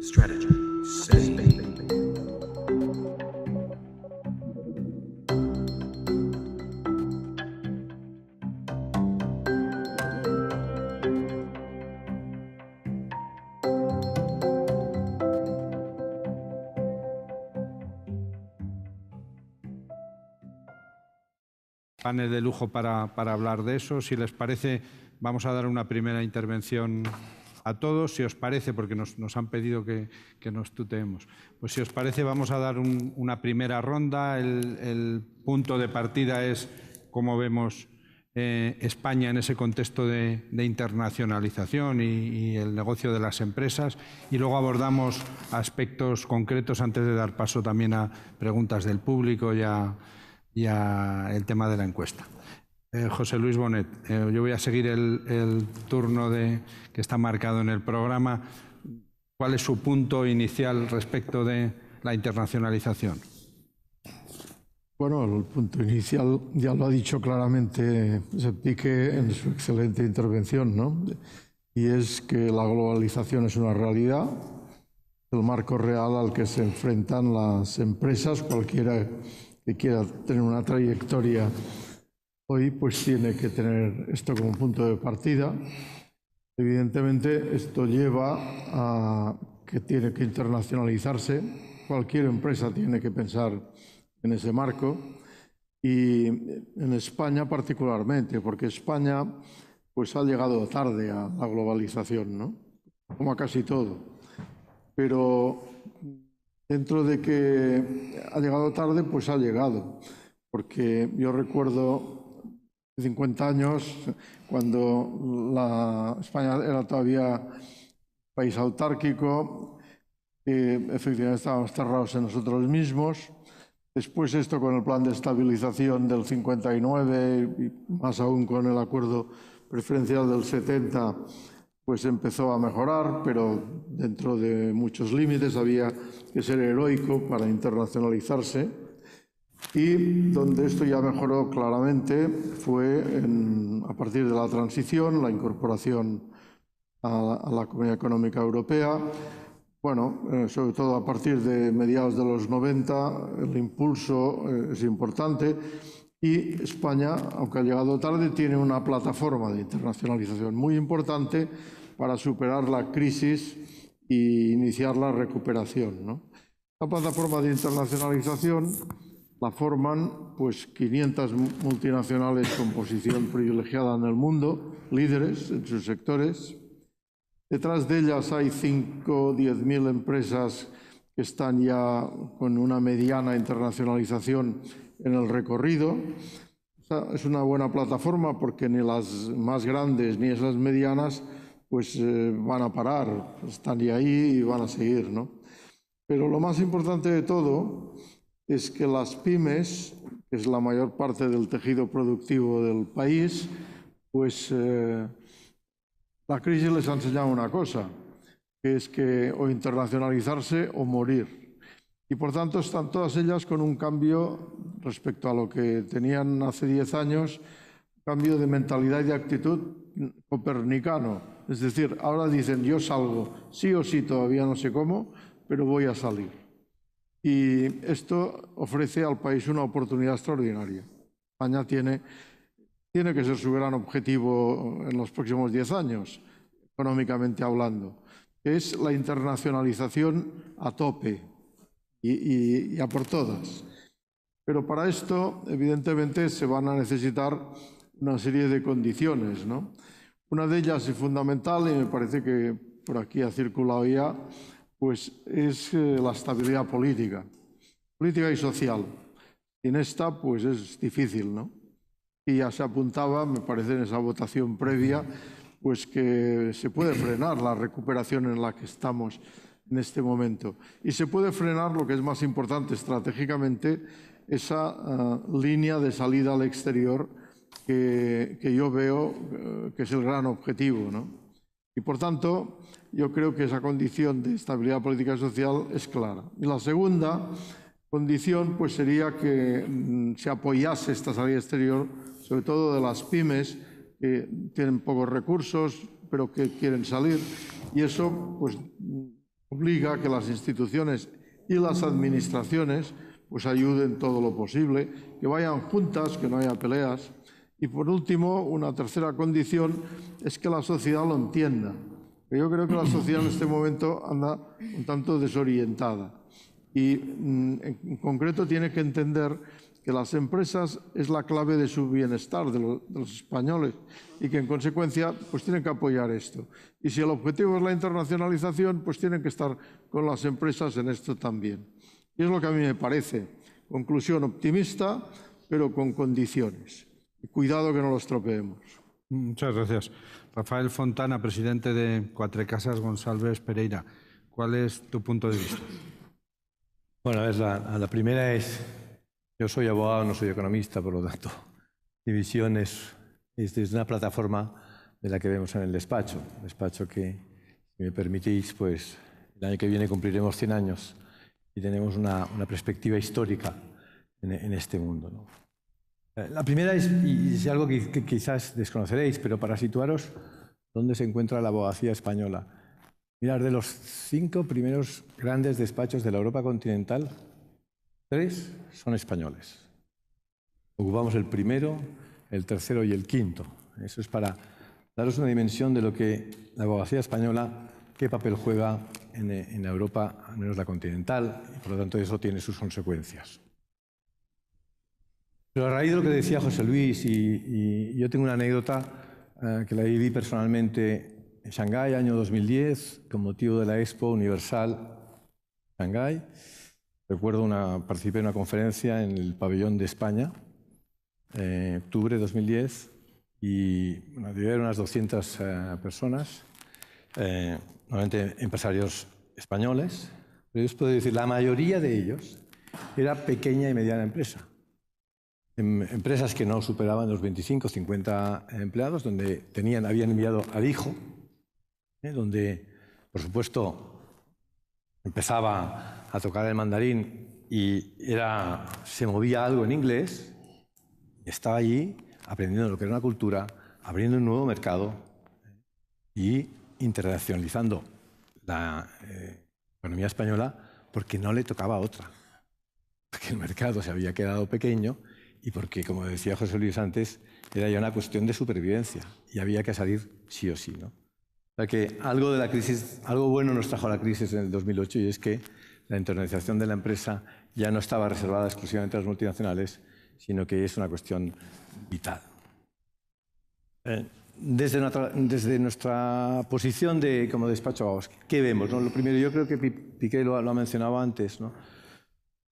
Strategy, says Bailey. Panel de lujo para hablar de eso. Si les parece, vamos a dar una primera intervención a todos. Si os parece, porque nos han pedido que nos tuteemos, pues si os parece vamos a dar una primera ronda. El punto de partida es cómo vemos España en ese contexto de internacionalización y el negocio de las empresas, y luego abordamos aspectos concretos antes de dar paso también a preguntas del público y a el tema de la encuesta. José Luis Bonet, yo voy a seguir el turno que está marcado en el programa. ¿Cuál es su punto inicial respecto de la internacionalización? Bueno, el punto inicial ya lo ha dicho claramente Pique en su excelente intervención, ¿no? Y es que la globalización es una realidad, el marco real al que se enfrentan las empresas, cualquiera que quiera tener una trayectoria hoy, pues tiene que tener esto como punto de partida. Evidentemente, esto lleva a que tiene que internacionalizarse. Cualquier empresa tiene que pensar en ese marco, y en España particularmente, porque España pues ha llegado tarde a la globalización, ¿no? Como a casi todo. Pero dentro de que ha llegado tarde, pues ha llegado. Porque yo recuerdo 50 años, cuando España era todavía país autárquico, efectivamente estábamos cerrados en nosotros mismos. Después esto con el plan de estabilización del 59 y más aún con el acuerdo preferencial del 70, pues empezó a mejorar, pero dentro de muchos límites. Había que ser heroico para internacionalizarse. Y donde esto ya mejoró claramente fue a partir de la transición, la incorporación a la Comunidad Económica Europea. Bueno, sobre todo a partir de mediados de los 90, el impulso es importante, y España, aunque ha llegado tarde, tiene una plataforma de internacionalización muy importante para superar la crisis e iniciar la recuperación, ¿no? La plataforma de internacionalización la forman pues 500 multinacionales con posición privilegiada en el mundo, líderes en sus sectores. Detrás de ellas hay 5 o 10.000 empresas que están ya con una mediana internacionalización en el recorrido. O sea, es una buena plataforma porque ni las más grandes ni esas medianas pues van a parar, están ya ahí y van a seguir, ¿no? Pero lo más importante de todo es que las pymes, que es la mayor parte del tejido productivo del país, pues la crisis les ha enseñado una cosa, que es que o internacionalizarse o morir. Y por tanto están todas ellas con un cambio respecto a lo que tenían hace 10 años, cambio de mentalidad y de actitud copernicano. Es decir, ahora dicen, yo salgo, sí o sí, todavía no sé cómo, pero voy a salir. Y esto ofrece al país una oportunidad extraordinaria. España tiene que ser su gran objetivo en los próximos 10 años, económicamente hablando. Es la internacionalización a tope y a por todas. Pero para esto, evidentemente, se van a necesitar una serie de condiciones, ¿no? Una de ellas es fundamental, y me parece que por aquí ha circulado ya, pues es la estabilidad política y social. Y en esta, pues es difícil, ¿no? Y ya se apuntaba, me parece, en esa votación previa, pues que se puede frenar la recuperación en la que estamos en este momento. Y se puede frenar, lo que es más importante estratégicamente, esa línea de salida al exterior que yo veo que es el gran objetivo, ¿no? Y por tanto, yo creo que esa condición de estabilidad política y social es clara. Y la segunda condición pues sería que se apoyase esta salida exterior, sobre todo de las pymes, que tienen pocos recursos, pero que quieren salir. Y eso pues obliga a que las instituciones y las administraciones pues ayuden todo lo posible, que vayan juntas, que no haya peleas. Y por último, una tercera condición es que la sociedad lo entienda. Yo creo que la sociedad en este momento anda un tanto desorientada y en concreto tiene que entender que las empresas es la clave de su bienestar, de los españoles, y que en consecuencia pues tienen que apoyar esto. Y si el objetivo es la internacionalización, pues tienen que estar con las empresas en esto también. Y es lo que a mí me parece. Conclusión optimista, pero con condiciones. Y cuidado que no lo estropeemos. Muchas gracias. Rafael Fontana, presidente de Cuatrecasas González Pereira. ¿Cuál es tu punto de vista? Bueno, la primera es, yo soy abogado, no soy economista, por lo tanto, mi visión es desde una plataforma de la que vemos en el despacho que, si me permitís, pues el año que viene cumpliremos 100 años y tenemos una perspectiva histórica en este mundo, ¿no? La primera es algo que quizás desconoceréis, pero para situaros dónde se encuentra la abogacía española. Mirad, de los 5 primeros grandes despachos de la Europa continental, 3 son españoles. Ocupamos el primero, el tercero y el quinto. Eso es para daros una dimensión de lo que la abogacía española, qué papel juega en Europa, al menos la continental, y por lo tanto eso tiene sus consecuencias. Pero a raíz de lo que decía José Luis, y yo tengo una anécdota que la viví personalmente en Shanghái, año 2010, con motivo de la Expo Universal Shanghái. Recuerdo participé en una conferencia en el pabellón de España, en octubre de 2010, y bueno, había unas 200 personas, normalmente empresarios españoles, pero yo os puedo decir, la mayoría de ellos era pequeña y mediana empresa. Empresas que no superaban los 25 o 50 empleados, donde habían enviado al hijo, donde, por supuesto, empezaba a tocar el mandarín y se movía algo en inglés, estaba allí aprendiendo lo que era una cultura, abriendo un nuevo mercado y internacionalizando la economía española porque no le tocaba otra, porque el mercado se había quedado pequeño y porque, como decía José Luis antes, era ya una cuestión de supervivencia y había que salir sí o sí, ¿no? O sea que algo de la crisis, algo bueno nos trajo la crisis en el 2008 y es que la internacionalización de la empresa ya no estaba reservada exclusivamente a las multinacionales, sino que es una cuestión vital. Desde nuestra posición como despacho abogados, ¿qué vemos, no? Lo primero, yo creo que Piqué lo ha mencionado antes, ¿no?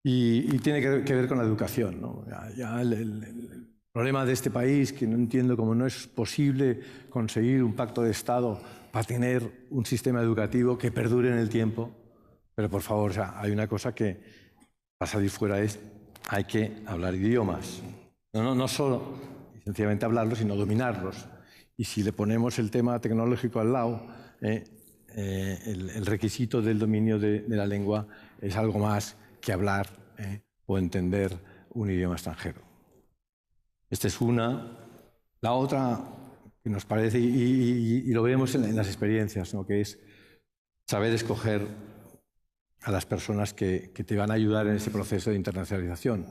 Y tiene que ver con la educación, ¿no? Ya el problema de este país, que no entiendo cómo no es posible conseguir un pacto de Estado para tener un sistema educativo que perdure en el tiempo. Pero por favor, o sea, hay una cosa que para salir fuera hay que hablar idiomas. No solo sencillamente hablarlos, sino dominarlos. Y si le ponemos el tema tecnológico al lado, el requisito del dominio de la lengua es algo más que hablar o entender un idioma extranjero. Esta es una. La otra que nos parece, y lo vemos en las experiencias, ¿no? Que es saber escoger a las personas que te van a ayudar en ese proceso de internacionalización.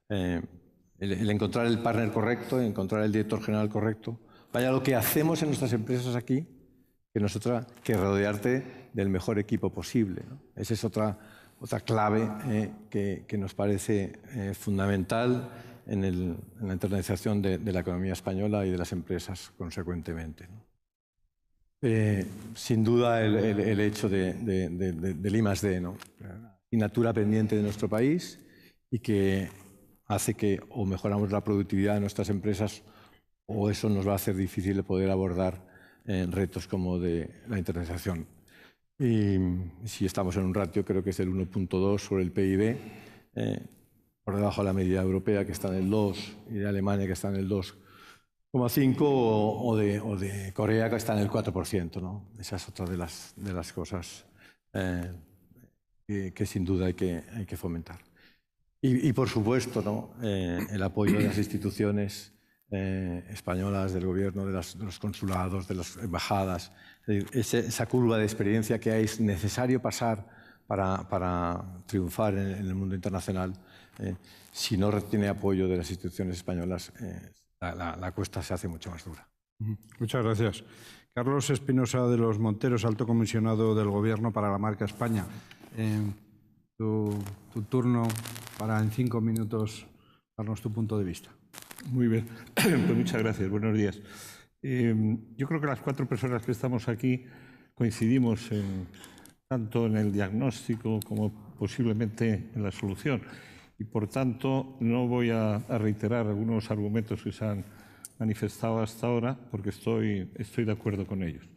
El encontrar el partner correcto, encontrar el director general correcto. Vaya lo que hacemos en nuestras empresas aquí, que rodearte del mejor equipo posible, ¿no? Esa es otra clave que nos parece fundamental en la internacionalización de la economía española y de las empresas consecuentemente, ¿no? Sin duda el hecho del I+D, ¿no? Asignatura pendiente de nuestro país y que hace que o mejoramos la productividad de nuestras empresas o eso nos va a hacer difícil poder abordar retos como de la internacionalización. Y si estamos en un ratio, creo que es el 1.2 sobre el PIB, por debajo de la media europea, que está en el 2, y de Alemania, que está en el 2,5, o de Corea, que está en el 4%, ¿no? Esa es otra de las cosas que sin duda hay que fomentar. Y por supuesto, ¿no? El apoyo de las instituciones españolas, del gobierno, de los consulados, de las embajadas. Es decir, esa curva de experiencia que es necesario pasar para triunfar en el mundo internacional. Si no tiene apoyo de las instituciones españolas, la cuesta se hace mucho más dura. Muchas gracias. Carlos Espinosa de los Monteros, alto comisionado del Gobierno para la marca España. Tu turno para en 5 minutos darnos tu punto de vista. Muy bien, pues muchas gracias. Buenos días. Yo creo que las 4 personas que estamos aquí coincidimos tanto en el diagnóstico como posiblemente en la solución. Y por tanto no voy a reiterar algunos argumentos que se han manifestado hasta ahora porque estoy de acuerdo con ellos.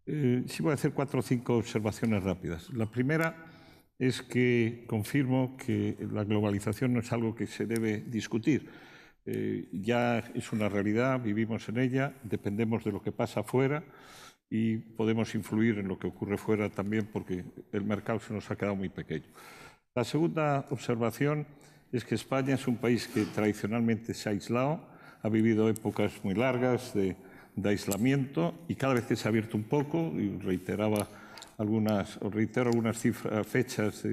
Sí voy a hacer 4 o 5 observaciones rápidas. La primera es que confirmo que la globalización no es algo que se debe discutir. Ya es una realidad, vivimos en ella, dependemos de lo que pasa fuera y podemos influir en lo que ocurre fuera también porque el mercado se nos ha quedado muy pequeño. La segunda observación es que España es un país que tradicionalmente se ha aislado, ha vivido épocas muy largas de aislamiento y cada vez que se ha abierto un poco, y reitero algunas fechas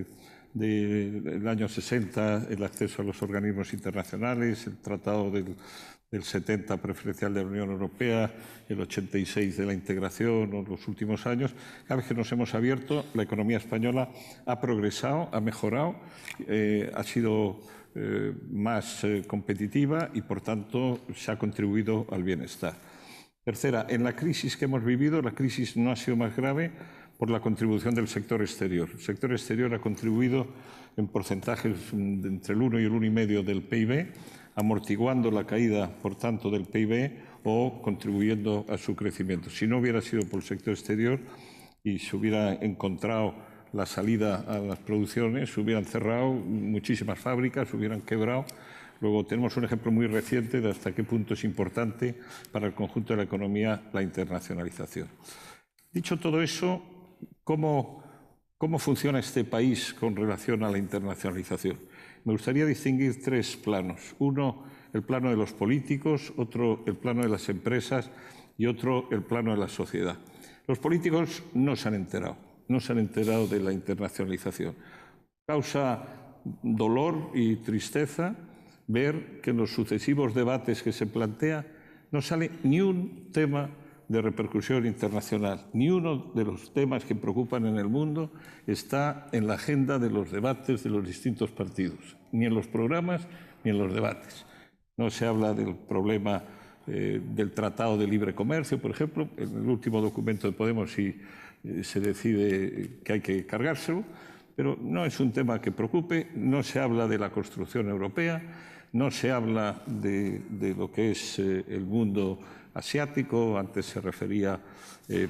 del año 60, el acceso a los organismos internacionales, el Tratado del 70 preferencial de la Unión Europea, el 86 de la integración o los últimos años. Cada vez que nos hemos abierto, la economía española ha progresado, ha mejorado, ha sido más competitiva y, por tanto, se ha contribuido al bienestar. Tercera, en la crisis que hemos vivido, la crisis no ha sido más grave por la contribución del sector exterior. El sector exterior ha contribuido en porcentajes entre el 1 y el 1,5 del PIB, amortiguando la caída, por tanto, del PIB o contribuyendo a su crecimiento. Si no hubiera sido por el sector exterior y se hubiera encontrado la salida a las producciones, se hubieran cerrado muchísimas fábricas, se hubieran quebrado. Luego tenemos un ejemplo muy reciente de hasta qué punto es importante para el conjunto de la economía la internacionalización. Dicho todo eso, ¿cómo funciona este país con relación a la internacionalización? Me gustaría distinguir 3 planos. Uno, el plano de los políticos, otro, el plano de las empresas y otro, el plano de la sociedad. Los políticos no se han enterado de la internacionalización. Causa dolor y tristeza ver que en los sucesivos debates que se plantea no sale ni un tema de repercusión internacional. Ni uno de los temas que preocupan en el mundo está en la agenda de los debates de los distintos partidos, ni en los programas ni en los debates. No se habla del problema del Tratado de Libre Comercio, por ejemplo. En el último documento de Podemos sí se decide que hay que cargárselo, pero no es un tema que preocupe. No se habla de la construcción europea, no se habla de lo que es el mundo asiático. Antes se refería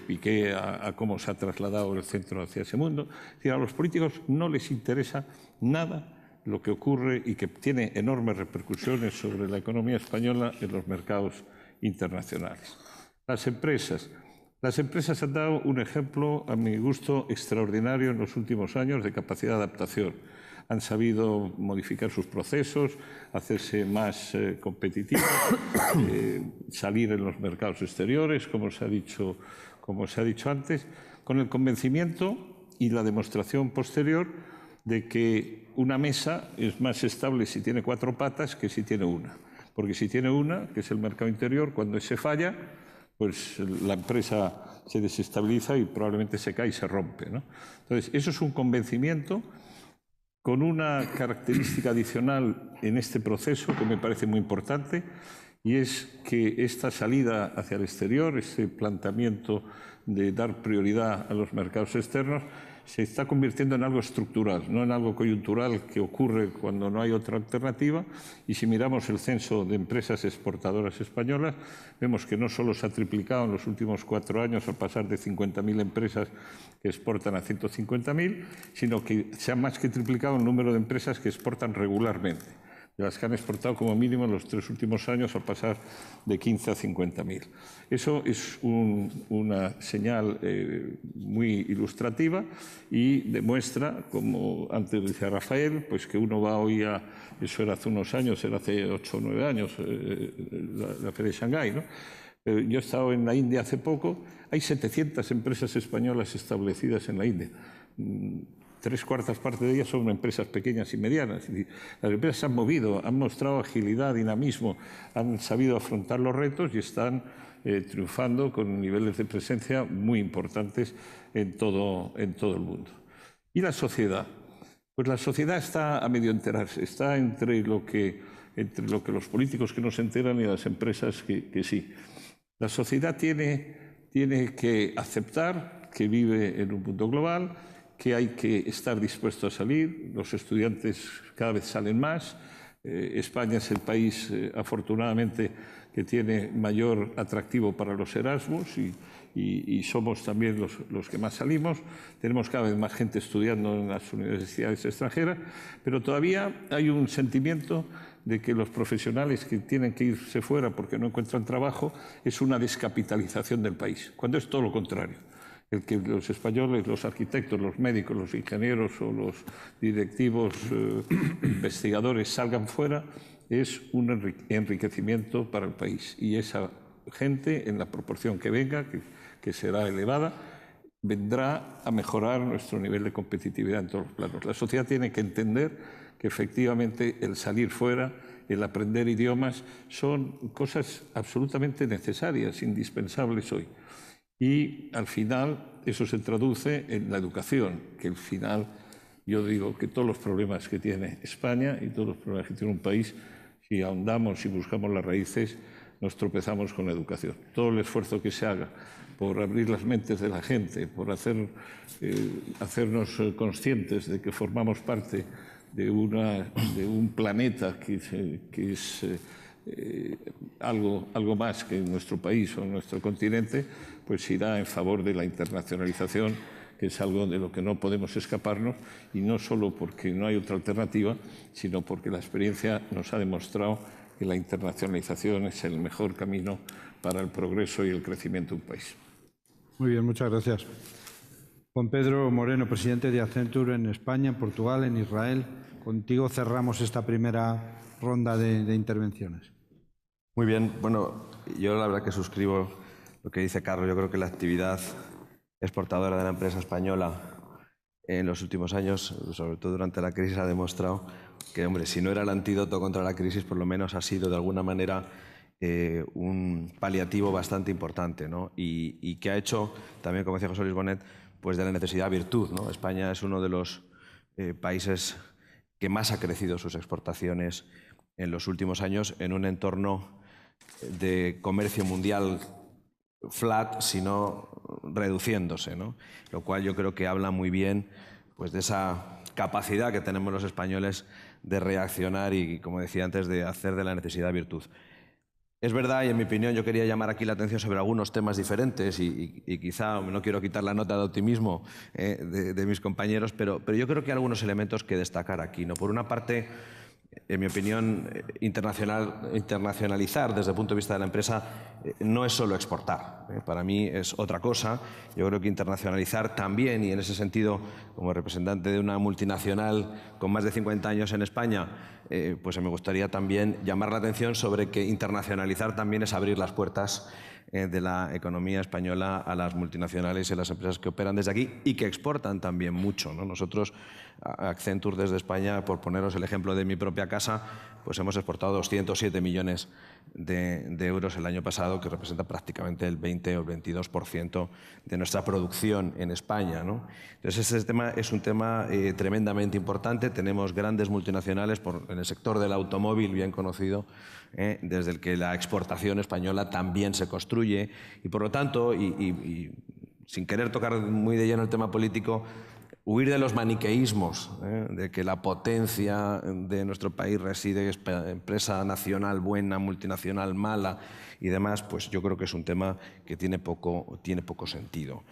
Piqué a cómo se ha trasladado el centro hacia ese mundo. Es decir, a los políticos no les interesa nada lo que ocurre y que tiene enormes repercusiones sobre la economía española en los mercados internacionales. Las empresas han dado un ejemplo, a mi gusto, extraordinario en los últimos años de capacidad de adaptación. Han sabido modificar sus procesos, hacerse más competitivos, salir en los mercados exteriores, como se ha dicho antes, con el convencimiento y la demostración posterior de que una mesa es más estable si tiene 4 patas que si tiene una. Porque si tiene una, que es el mercado interior, cuando ese falla, pues la empresa se desestabiliza y probablemente se cae y se rompe, ¿no? Entonces, eso es un convencimiento con una característica adicional en este proceso que me parece muy importante, y es que esta salida hacia el exterior, este planteamiento de dar prioridad a los mercados externos, se está convirtiendo en algo estructural, no en algo coyuntural que ocurre cuando no hay otra alternativa. Y si miramos el censo de empresas exportadoras españolas, vemos que no solo se ha triplicado en los últimos 4 años al pasar de 50.000 empresas que exportan a 150.000, sino que se ha más que triplicado el número de empresas que exportan regularmente. de las que han exportado como mínimo en los 3 últimos años, al pasar de 15 a 50.000. Eso es una señal muy ilustrativa y demuestra, como antes decía Rafael, pues que uno va hoy a, eso era hace unos años, era hace 8 o 9 años, la Feria de Shanghái, ¿no? Yo he estado en la India hace poco, hay 700 empresas españolas establecidas en la India. 3/4 partes de ellas son empresas pequeñas y medianas. Las empresas se han movido, han mostrado agilidad, dinamismo, han sabido afrontar los retos y están triunfando con niveles de presencia muy importantes en todo el mundo. ¿Y la sociedad? Pues la sociedad está a medio enterarse, está entre lo que los políticos que no se enteran y las empresas que sí. La sociedad tiene que aceptar que vive en un mundo global, que hay que estar dispuesto a salir. Los estudiantes cada vez salen más. España es el país, afortunadamente, que tiene mayor atractivo para los Erasmus y somos también los que más salimos. Tenemos cada vez más gente estudiando en las universidades extranjeras, pero todavía hay un sentimiento de que los profesionales que tienen que irse fuera porque no encuentran trabajo es una descapitalización del país, cuando es todo lo contrario. El que los españoles, los arquitectos, los médicos, los ingenieros o los directivos investigadores salgan fuera es un enriquecimiento para el país. Y esa gente, en la proporción que venga, que será elevada, vendrá a mejorar nuestro nivel de competitividad en todos los planos. La sociedad tiene que entender que efectivamente el salir fuera, el aprender idiomas, son cosas absolutamente necesarias, indispensables hoy. Y al final eso se traduce en la educación, que al final yo digo que todos los problemas que tiene España y todos los problemas que tiene un país, si ahondamos y buscamos las raíces, nos tropezamos con la educación. Todo el esfuerzo que se haga por abrir las mentes de la gente, por hacernos conscientes de que formamos parte de un planeta que es algo más que nuestro país o nuestro continente, pues irá en favor de la internacionalización, que es algo de lo que no podemos escaparnos, y no solo porque no hay otra alternativa, sino porque la experiencia nos ha demostrado que la internacionalización es el mejor camino para el progreso y el crecimiento de un país. Muy bien, muchas gracias. Juan Pedro Moreno, presidente de Accenture en España, en Portugal, en Israel. Contigo cerramos esta primera ronda de intervenciones. Muy bien. Bueno, yo la verdad que suscribo lo que dice Carlos. Yo creo que la actividad exportadora de la empresa española en los últimos años, sobre todo durante la crisis, ha demostrado que, hombre, si no era el antídoto contra la crisis, por lo menos ha sido de alguna manera un paliativo bastante importante, ¿no? Y que ha hecho, también como decía José Luis Bonet, pues de la necesidad virtud, ¿no? España es uno de los países que más ha crecido sus exportaciones en los últimos años en un entorno de comercio mundial flat, sino reduciéndose, ¿no? Lo cual yo creo que habla muy bien, pues, de esa capacidad que tenemos los españoles de reaccionar y, como decía antes, de hacer de la necesidad virtud. Es verdad, y en mi opinión yo quería llamar aquí la atención sobre algunos temas diferentes y quizá no quiero quitar la nota de optimismo de mis compañeros, pero yo creo que hay algunos elementos que destacar aquí, ¿no? Por una parte, en mi opinión, internacionalizar desde el punto de vista de la empresa no es solo exportar. Para mí es otra cosa. Yo creo que internacionalizar también, y en ese sentido, como representante de una multinacional con más de 50 años en España, pues me gustaría también llamar la atención sobre que internacionalizar también es abrir las puertas de la economía española a las multinacionales y a las empresas que operan desde aquí y que exportan también mucho, ¿no? Nosotros, Accenture desde España, por poneros el ejemplo de mi propia casa, pues hemos exportado 207 millones de euros el año pasado, que representa prácticamente el 20 o el 22% de nuestra producción en España, ¿no? Entonces, este tema es un tema tremendamente importante. Tenemos grandes multinacionales en el sector del automóvil, bien conocido, desde el que la exportación española también se construye, y por lo tanto, y sin querer tocar muy de lleno el tema político, huir de los maniqueísmos, de que la potencia de nuestro país reside en empresa nacional buena, multinacional mala y demás, pues yo creo que es un tema que tiene poco sentido.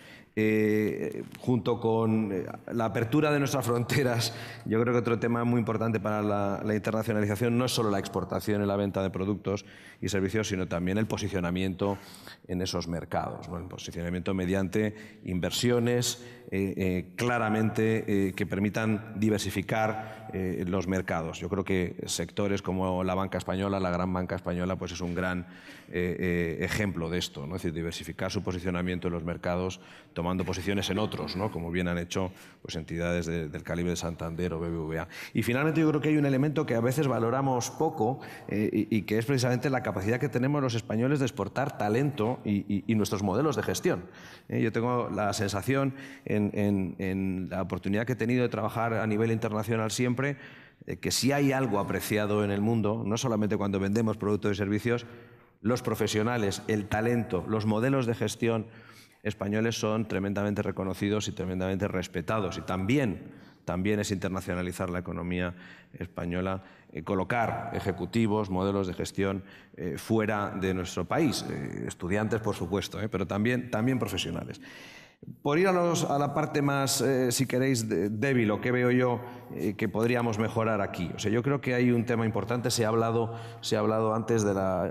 Junto con la apertura de nuestras fronteras, yo creo que otro tema muy importante para la internacionalización no es solo la exportación y la venta de productos y servicios, sino también el posicionamiento en esos mercados, ¿no? El posicionamiento mediante inversiones claramente que permitan diversificar los mercados. Yo creo que sectores como la banca española, la gran banca española, pues es un gran ejemplo de esto, ¿no? Es decir, diversificar su posicionamiento en los mercados tomando posiciones en otros, ¿no? Como bien han hecho pues, entidades del calibre de Santander o BBVA. Y finalmente yo creo que hay un elemento que a veces valoramos poco y que es precisamente la capacidad que tenemos los españoles de exportar talento y nuestros modelos de gestión. Yo tengo la sensación en la oportunidad que he tenido de trabajar a nivel internacional siempre, que si hay algo apreciado en el mundo, no solamente cuando vendemos productos y servicios, los profesionales, el talento, los modelos de gestión españoles son tremendamente reconocidos y tremendamente respetados. Y también es internacionalizar la economía española, colocar ejecutivos, modelos de gestión fuera de nuestro país, estudiantes por supuesto, pero también profesionales. Por ir a la parte más, si queréis, débil, o que veo yo que podríamos mejorar aquí. O sea, yo creo que hay un tema importante, se ha hablado antes de la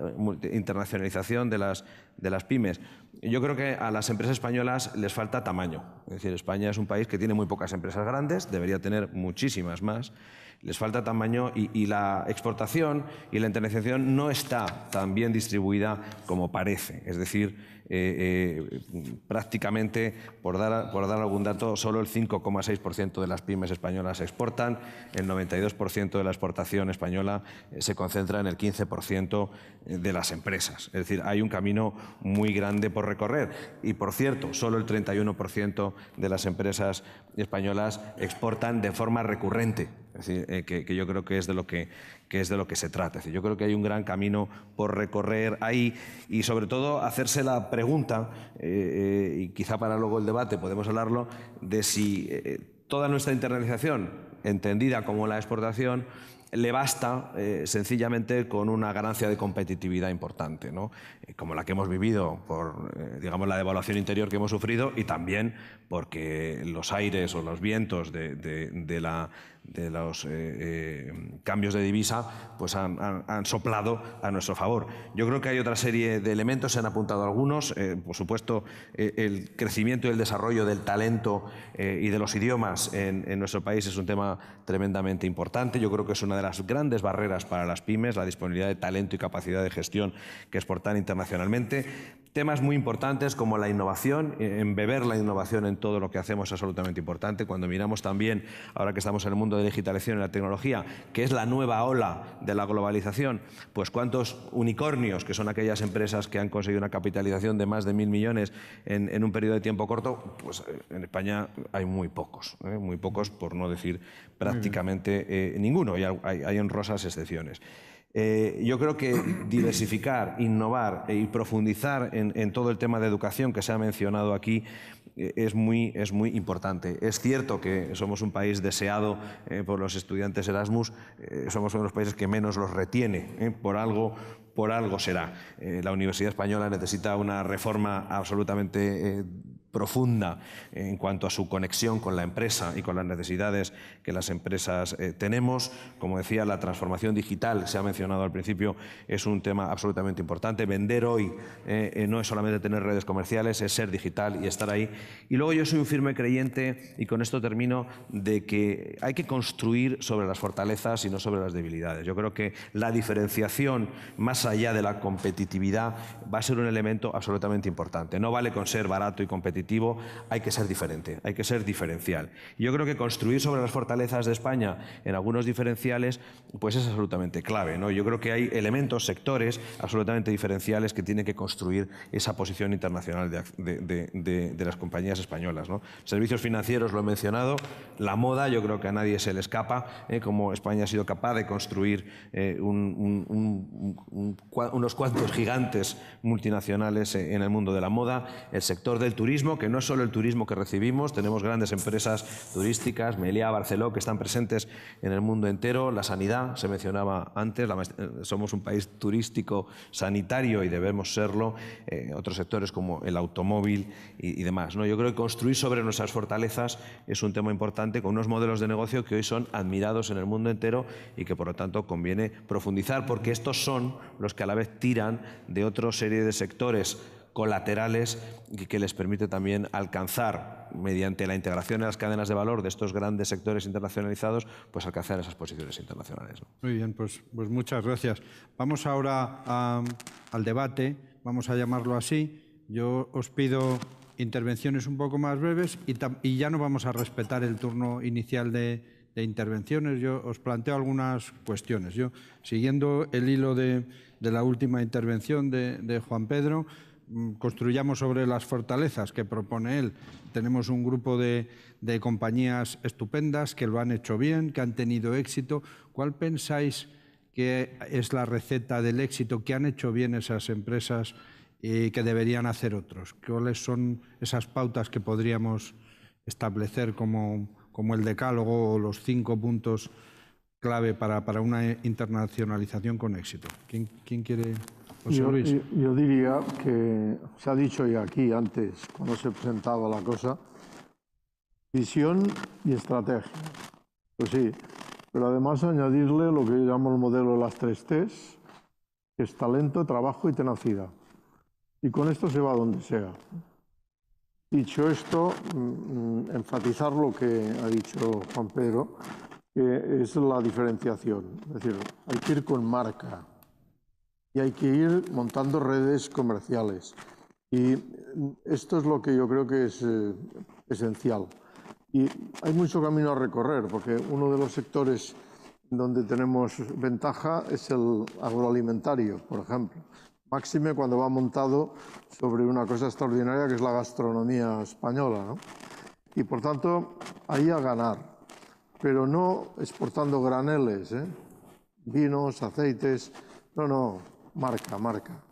internacionalización de las pymes. Yo creo que a las empresas españolas les falta tamaño. Es decir, España es un país que tiene muy pocas empresas grandes, debería tener muchísimas más. Les falta tamaño y la exportación y la internacionalización no está tan bien distribuida como parece. Es decir, prácticamente, por dar algún dato, solo el 5,6% de las pymes españolas exportan, el 92% de la exportación española se concentra en el 15% de las empresas. Es decir, hay un camino muy grande por recorrer. Y, por cierto, solo el 31% de las empresas españolas exportan de forma recurrente. Es decir, que yo creo que es de lo que se trata. Es decir, yo creo que hay un gran camino por recorrer ahí y, sobre todo, hacerse la pregunta, y quizá para luego el debate podemos hablarlo, de si toda nuestra internalización, entendida como la exportación, le basta sencillamente con una ganancia de competitividad importante, ¿no? Como la que hemos vivido por digamos, la devaluación interior que hemos sufrido y también porque los aires o los vientos de los cambios de divisa pues han soplado a nuestro favor. Yo creo que hay otra serie de elementos, se han apuntado algunos, por supuesto el crecimiento y el desarrollo del talento y de los idiomas en nuestro país es un tema tremendamente importante. Yo creo que es una de las grandes barreras para las pymes, la disponibilidad de talento y capacidad de gestión que exportar internacionalmente. Temas muy importantes como la innovación, embeber la innovación en todo lo que hacemos es absolutamente importante. Cuando miramos también, ahora que estamos en el mundo de digitalización y la tecnología, que es la nueva ola de la globalización, pues cuántos unicornios, que son aquellas empresas que han conseguido una capitalización de más de 1.000 millones en un periodo de tiempo corto, pues en España hay muy pocos, por no decir prácticamente ninguno, y hay honrosas excepciones. Yo creo que diversificar, innovar y profundizar en todo el tema de educación que se ha mencionado aquí es muy importante. Es cierto que somos un país deseado por los estudiantes Erasmus, somos uno de los países que menos los retiene, por algo será. La Universidad Española necesita una reforma absolutamente profunda en cuanto a su conexión con la empresa y con las necesidades que las empresas tenemos. Como decía, la transformación digital, se ha mencionado al principio, es un tema absolutamente importante. Vender hoy no es solamente tener redes comerciales, es ser digital y estar ahí. Y luego yo soy un firme creyente, y con esto termino, de que hay que construir sobre las fortalezas y no sobre las debilidades. Yo creo que la diferenciación, más allá de la competitividad, va a ser un elemento absolutamente importante. No vale con ser barato y competitivo, hay que ser diferente, hay que ser diferencial. Y yo creo que construir sobre las fortalezas de España en algunos diferenciales pues es absolutamente clave, ¿no? Yo creo que hay elementos, sectores absolutamente diferenciales que tienen que construir esa posición internacional de las compañías españolas, ¿no? Servicios financieros, lo he mencionado, la moda, yo creo que a nadie se le escapa, como España ha sido capaz de construir unos cuantos gigantes multinacionales en el mundo de la moda, el sector del turismo, turismo, que no es solo el turismo que recibimos, tenemos grandes empresas turísticas, Meliá, Barceló, que están presentes en el mundo entero, la sanidad, se mencionaba antes, somos un país turístico sanitario y debemos serlo, otros sectores como el automóvil y demás, ¿no? Yo creo que construir sobre nuestras fortalezas es un tema importante, con unos modelos de negocio que hoy son admirados en el mundo entero y que por lo tanto conviene profundizar, porque estos son los que a la vez tiran de otra serie de sectores colaterales y que les permite también alcanzar, mediante la integración en las cadenas de valor de estos grandes sectores internacionalizados, pues alcanzar esas posiciones internacionales, ¿no? Muy bien, pues muchas gracias. Vamos ahora al debate, vamos a llamarlo así. Yo os pido intervenciones un poco más breves y ya no vamos a respetar el turno inicial de intervenciones. Yo os planteo algunas cuestiones. Yo, siguiendo el hilo de la última intervención de Juan Pedro, construyamos sobre las fortalezas que propone él. Tenemos un grupo de compañías estupendas que lo han hecho bien, que han tenido éxito. ¿Cuál pensáis que es la receta del éxito que han hecho bien esas empresas y que deberían hacer otros? ¿Cuáles son esas pautas que podríamos establecer como el decálogo o los 5 puntos clave para una internacionalización con éxito? ¿Quién quiere? José Luis. Yo diría que se ha dicho ya aquí antes, cuando se presentaba la cosa, visión y estrategia. Pues sí, pero además añadirle lo que yo llamo el modelo de las 3 T's, que es talento, trabajo y tenacidad. Y con esto se va a donde sea. Dicho esto, enfatizar lo que ha dicho Juan Pedro, que es la diferenciación. Es decir, hay que ir con marca y hay que ir montando redes comerciales. Y esto es lo que yo creo que es esencial. Y hay mucho camino a recorrer, porque uno de los sectores donde tenemos ventaja es el agroalimentario, por ejemplo. Máxime cuando va montado sobre una cosa extraordinaria que es la gastronomía española, ¿no? Y por tanto, ahí a ganar, pero no exportando graneles, vinos, aceites, no, marca.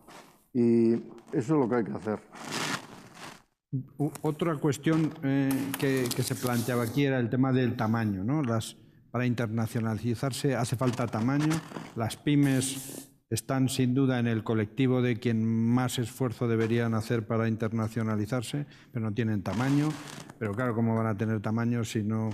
Y eso es lo que hay que hacer. Otra cuestión que se planteaba aquí era el tema del tamaño, ¿no? Para internacionalizarse hace falta tamaño. Las pymes están sin duda en el colectivo de quien más esfuerzo deberían hacer para internacionalizarse, pero no tienen tamaño. Pero claro, ¿cómo van a tener tamaño si no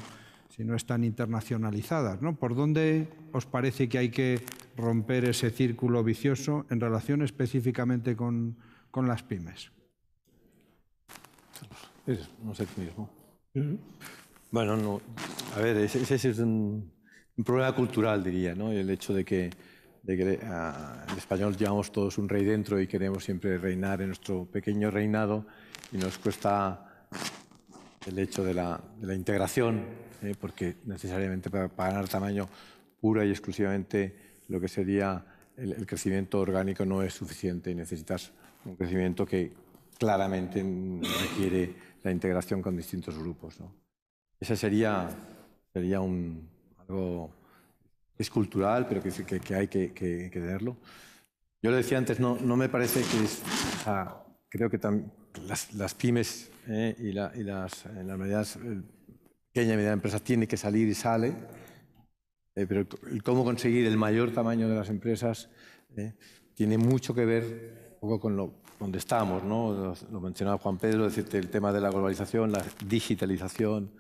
están internacionalizadas, ¿no? ¿Por dónde os parece que hay que romper ese círculo vicioso en relación específicamente con las pymes? No sé tú mismo. Bueno, no, a ver, ese es un problema cultural, diría, ¿no? El hecho de que el español llevamos todos un rey dentro y queremos siempre reinar en nuestro pequeño reinado y nos cuesta el hecho de la integración, porque necesariamente para ganar tamaño pura y exclusivamente lo que sería el crecimiento orgánico no es suficiente y necesitas un crecimiento que claramente requiere la integración con distintos grupos, ¿no? Ese sería algo que es cultural, pero que hay que tenerlo. Yo le decía antes, no me parece que es... creo que las pymes y las medianas, pequeña y mediana empresa tiene que salir y sale, pero cómo conseguir el mayor tamaño de las empresas tiene mucho que ver un poco con donde estamos, ¿no? Lo mencionaba Juan Pedro, decirte el tema de la globalización, la digitalización.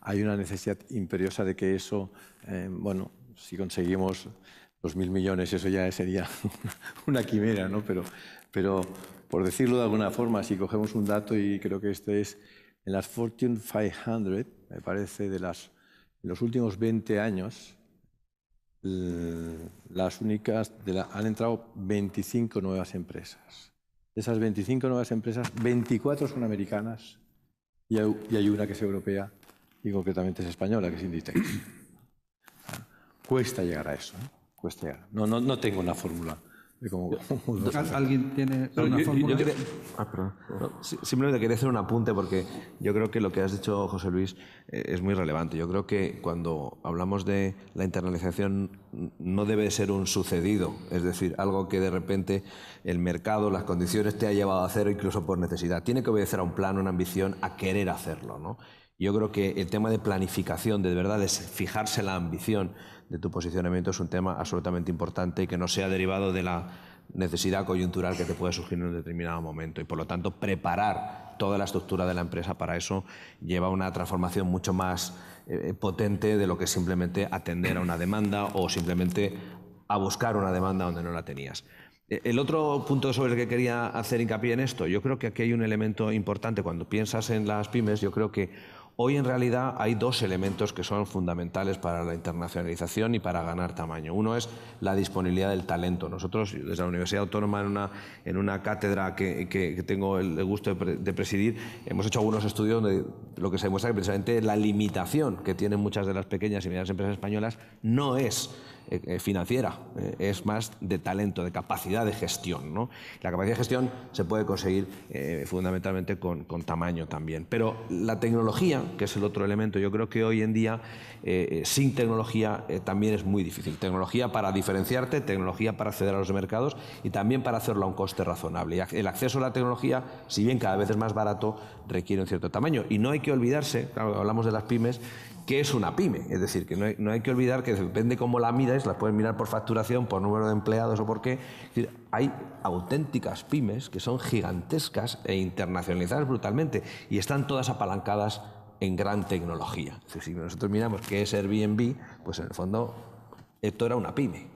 Hay una necesidad imperiosa de que eso, bueno, si conseguimos 2.000 millones, eso ya sería una quimera, ¿no? Pero por decirlo de alguna forma, si cogemos un dato, y creo que este es en las Fortune 500, me parece, en los últimos 20 años, han entrado 25 nuevas empresas. De esas 25 nuevas empresas, 24 son americanas y hay una que es europea y concretamente es española, que es Inditex. Cuesta llegar a eso, ¿eh? Cuesta llegar. No tengo una fórmula ¿Alguien tiene una fórmula? Simplemente quería hacer un apunte porque yo creo que lo que has dicho, José Luis, es muy relevante. Yo creo que cuando hablamos de la internalización no debe ser un sucedido, es decir, algo que de repente el mercado, las condiciones te ha llevado a hacer incluso por necesidad. Tiene que obedecer a un plan, una ambición, a querer hacerlo, ¿no? Yo creo que el tema de planificación, de verdad, de fijarse la ambición de tu posicionamiento es un tema absolutamente importante y que no sea derivado de la necesidad coyuntural que te puede surgir en un determinado momento. Y por lo tanto, preparar toda la estructura de la empresa para eso lleva a una transformación mucho más potente de lo que simplemente atender a una demanda o simplemente a buscar una demanda donde no la tenías. El otro punto sobre el que quería hacer hincapié en esto, yo creo que aquí hay un elemento importante cuando piensas en las pymes. Yo creo que hoy en realidad hay dos elementos que son fundamentales para la internacionalización y para ganar tamaño. Uno es la disponibilidad del talento. Nosotros, desde la Universidad Autónoma, en una cátedra que tengo el gusto de presidir, hemos hecho algunos estudios donde lo que se demuestra que precisamente la limitación que tienen muchas de las pequeñas y medianas empresas españolas no es financiera, es más de talento, de capacidad de gestión, ¿no? La capacidad de gestión se puede conseguir fundamentalmente con tamaño también. Pero la tecnología, que es el otro elemento, yo creo que hoy en día sin tecnología también es muy difícil. Tecnología para diferenciarte, tecnología para acceder a los mercados y también para hacerlo a un coste razonable. Y el acceso a la tecnología, si bien cada vez es más barato, requiere un cierto tamaño. Y no hay que olvidarse, claro, hablamos de las pymes, ¿qué es una pyme? Es decir, que no hay que olvidar que depende cómo la mires, la puedes mirar por facturación, por número de empleados o por qué. Es decir, hay auténticas pymes que son gigantescas e internacionalizadas brutalmente y están todas apalancadas en gran tecnología. Es decir, si nosotros miramos qué es Airbnb, pues en el fondo esto era una pyme,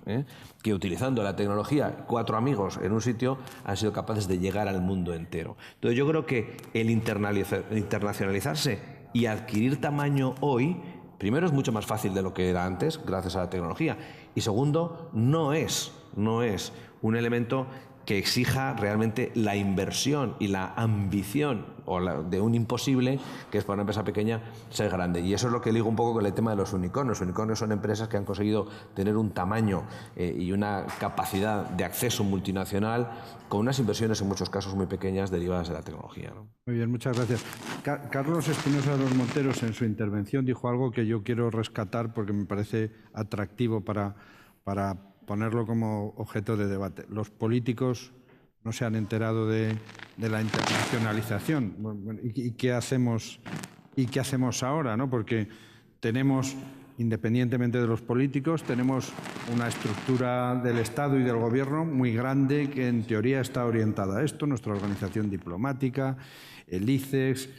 que utilizando la tecnología, 4 amigos en un sitio han sido capaces de llegar al mundo entero. Entonces yo creo que el internacionalizarse y adquirir tamaño hoy, primero es mucho más fácil de lo que era antes, gracias a la tecnología, y segundo, no es un elemento que exija realmente la inversión y la ambición de un imposible, que es para una empresa pequeña ser grande. Y eso es lo que ligo un poco con el tema de los unicornios. Los unicornios son empresas que han conseguido tener un tamaño y una capacidad de acceso multinacional con unas inversiones en muchos casos muy pequeñas derivadas de la tecnología, ¿no? Muy bien, muchas gracias. Carlos Espinosa de los Monteros en su intervención dijo algo que yo quiero rescatar porque me parece atractivo para ponerlo como objeto de debate. Los políticos no se han enterado de la internacionalización. ¿Y qué hacemos ahora, ¿no? Porque tenemos, independientemente de los políticos, tenemos una estructura del Estado y del Gobierno muy grande que en teoría está orientada a esto, nuestra organización diplomática, el ICEX,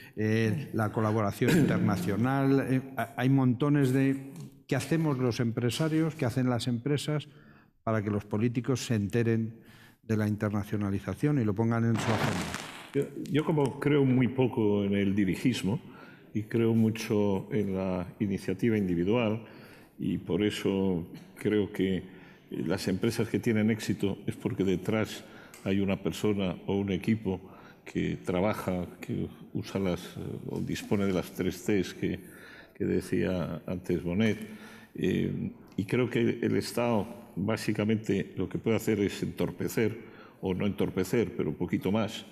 la colaboración internacional. Hay montones de... ¿Qué hacemos los empresarios? ¿Qué hacen las empresas para que los políticos se enteren de la internacionalización y lo pongan en su agenda? Yo como creo muy poco en el dirigismo y creo mucho en la iniciativa individual, y por eso creo que las empresas que tienen éxito es porque detrás hay una persona o un equipo que trabaja, que usa o dispone de las 3 Cs que decía antes Bonet. Y creo que el Estado básicamente lo que puede hacer es entorpecer, o no entorpecer, pero un poquito más,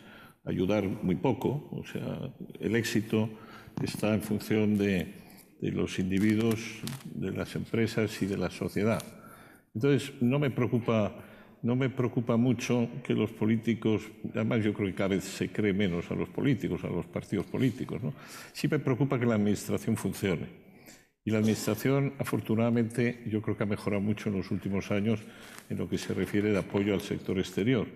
ayudar muy poco. O sea, el éxito está en función de los individuos, de las empresas y de la sociedad. Entonces, no me preocupa mucho que los políticos, además yo creo que cada vez se cree menos a los políticos, a los partidos políticos, ¿no? Sí me preocupa que la administración funcione. Y la administración, afortunadamente, yo creo que ha mejorado mucho en los últimos años en lo que se refiere de apoyo al sector exterior.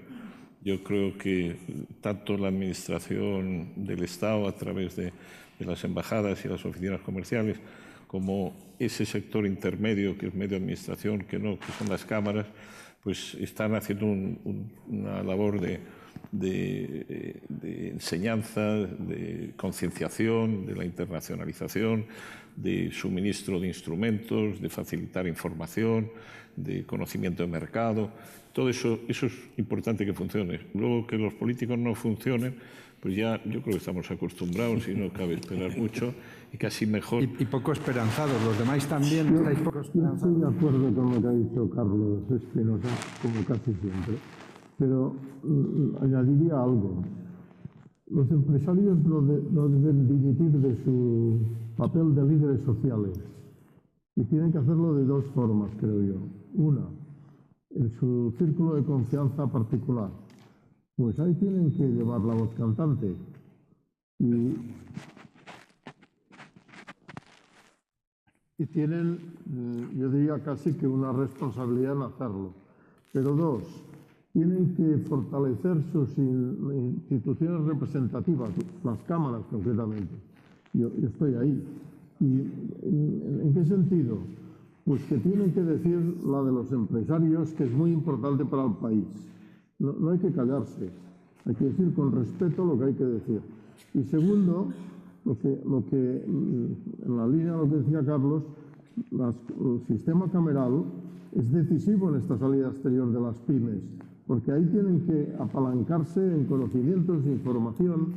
Yo creo que tanto la administración del Estado a través de las embajadas y las oficinas comerciales, como ese sector intermedio que es medio administración, que son las cámaras, pues están haciendo una labor de de enseñanza, de concienciación, de la internacionalización, de suministro de instrumentos, de facilitar información, de conocimiento de mercado. Todo eso es importante que funcione. Luego, que los políticos no funcionen, pues ya yo creo que estamos acostumbrados y no cabe esperar mucho y casi mejor. Y poco esperanzados. ¿Los demás también estáis poco esperanzados? Estoy de acuerdo con lo que ha dicho Carlos Espinosa, como casi siempre, pero añadiría algo. Los empresarios no deben dimitir de su papel de líderes sociales y tienen que hacerlo de dos formas, creo yo. Una, en su círculo de confianza particular. Pues ahí tienen que llevar la voz cantante. Y tienen, yo diría casi que una responsabilidad en hacerlo. Pero dos, tienen que fortalecer sus instituciones representativas, las cámaras concretamente. Yo estoy ahí. ¿Y en qué sentido? Pues que tienen que decir la de los empresarios, que es muy importante para el país. No hay que callarse, hay que decir con respeto lo que hay que decir. Y segundo, lo que en la línea de lo que decía Carlos, el sistema cameral es decisivo en esta salida exterior de las pymes, porque ahí tienen que apalancarse en conocimientos, información,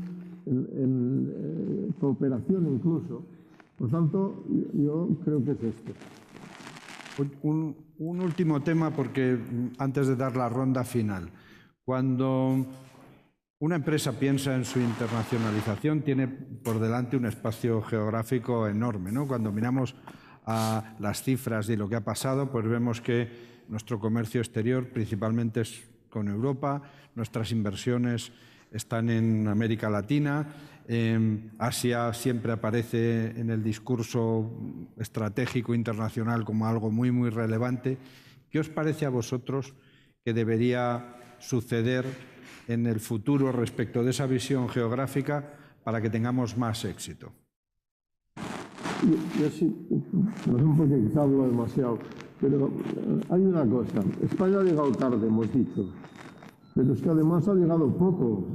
en cooperación incluso. Por tanto, yo creo que es esto. Un último tema, porque antes de dar la ronda final. Cuando una empresa piensa en su internacionalización, tiene por delante un espacio geográfico enorme, ¿no? Cuando miramos a las cifras de lo que ha pasado, pues vemos que nuestro comercio exterior principalmente es con Europa, nuestras inversiones están en América Latina, Asia siempre aparece en el discurso estratégico internacional como algo muy, muy relevante. ¿Qué os parece a vosotros que debería suceder en el futuro respecto de esa visión geográfica para que tengamos más éxito? Yo sí, no sé por qué hablo demasiado, pero hay una cosa. España ha llegado tarde, hemos dicho, pero es que además ha llegado poco.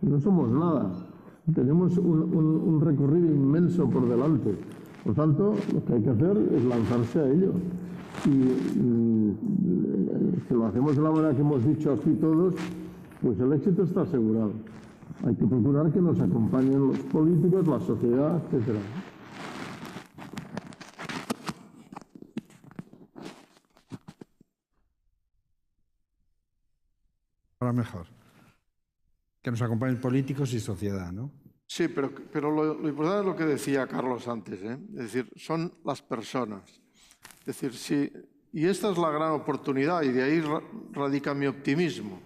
No somos nada. Tenemos un recorrido inmenso por delante. Por tanto, lo que hay que hacer es lanzarse a ello. Y si lo hacemos de la manera que hemos dicho aquí todos, pues el éxito está asegurado. Hay que procurar que nos acompañen los políticos, la sociedad, etcétera. Ahora mejor. Que nos acompañen políticos y sociedad, ¿no? Sí, pero lo importante es lo que decía Carlos antes, ¿eh? Es decir, son las personas. Es decir, y esta es la gran oportunidad y de ahí radica mi optimismo.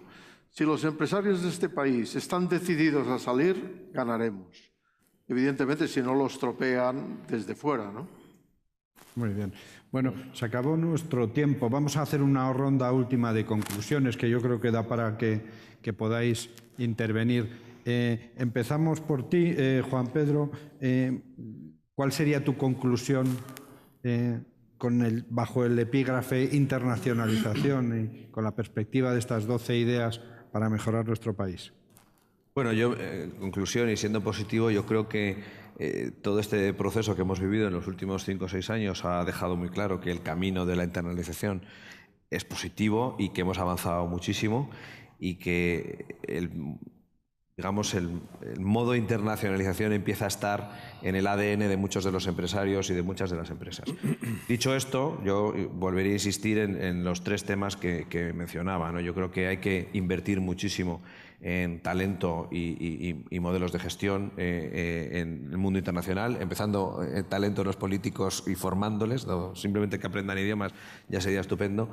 Si los empresarios de este país están decididos a salir, ganaremos. Evidentemente, si no lo estropean desde fuera, ¿no? Muy bien. Bueno, se acabó nuestro tiempo. Vamos a hacer una ronda última de conclusiones que yo creo que da para que podáis intervenir. Empezamos por ti, Juan Pedro. ¿Cuál sería tu conclusión bajo el epígrafe internacionalización y con la perspectiva de estas 12 ideas para mejorar nuestro país? Bueno, yo, en conclusión y siendo positivo, yo creo que todo este proceso que hemos vivido en los últimos 5 o 6 años ha dejado muy claro que el camino de la internacionalización es positivo y que hemos avanzado muchísimo y que el modo de internacionalización empieza a estar en el ADN de muchos de los empresarios y de muchas de las empresas. Dicho esto, yo volvería a insistir en los 3 temas que mencionaba, ¿no? Yo creo que hay que invertir muchísimo en talento y modelos de gestión en el mundo internacional, empezando en talento en los políticos y formándoles, no, simplemente que aprendan idiomas ya sería estupendo.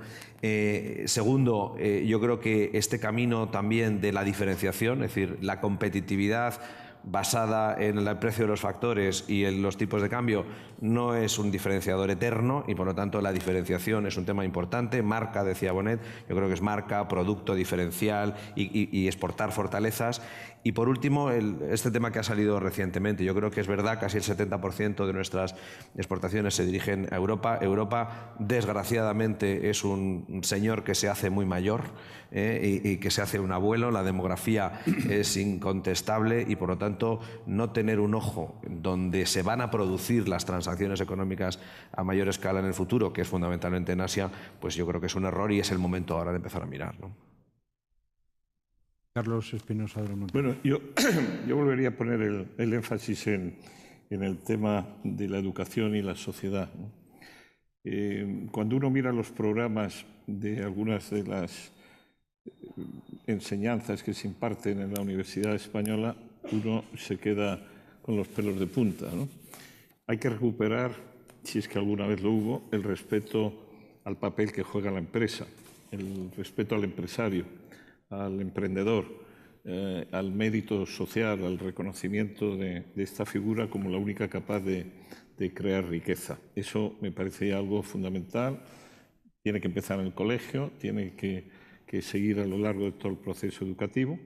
Segundo, yo creo que este camino también de la diferenciación, es decir, la competitividad basada en el precio de los factores y en los tipos de cambio no es un diferenciador eterno y por lo tanto la diferenciación es un tema importante. Marca, decía Bonet, yo creo que es marca, producto diferencial y exportar fortalezas. Y por último, este tema que ha salido recientemente. Yo creo que es verdad, casi el 70% de nuestras exportaciones se dirigen a Europa. Europa, desgraciadamente, es un señor que se hace muy mayor y que se hace un abuelo. La demografía es incontestable y, por lo tanto, no tener un ojo donde se van a producir las transacciones económicas a mayor escala en el futuro, que es fundamentalmente en Asia, pues yo creo que es un error y es el momento ahora de empezar a mirar, ¿no? Carlos Espinosa de Monte. Bueno, yo volvería a poner el énfasis en el tema de la educación y la sociedad, ¿no? Cuando uno mira los programas de algunas de las enseñanzas que se imparten en la Universidad Española, uno se queda con los pelos de punta, ¿no? Hay que recuperar, si es que alguna vez lo hubo, el respeto al papel que juega la empresa, el respeto al empresario, al emprendedor, al mérito social, al reconocimiento de esta figura como la única capaz de crear riqueza. Eso me parece algo fundamental. Tiene que empezar en el colegio, tiene que seguir a lo largo de todo el proceso educativo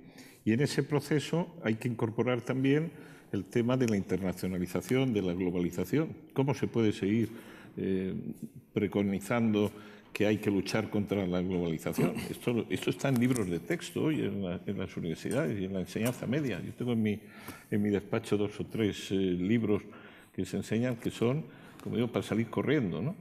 y en ese proceso hay que incorporar también el tema de la internacionalización, de la globalización. ¿Cómo se puede seguir preconizando que hay que luchar contra la globalización? Esto está en libros de texto hoy en las universidades y en la enseñanza media. Yo tengo en mi despacho 2 o 3 libros que se enseñan que son, como digo, para salir corriendo, ¿no?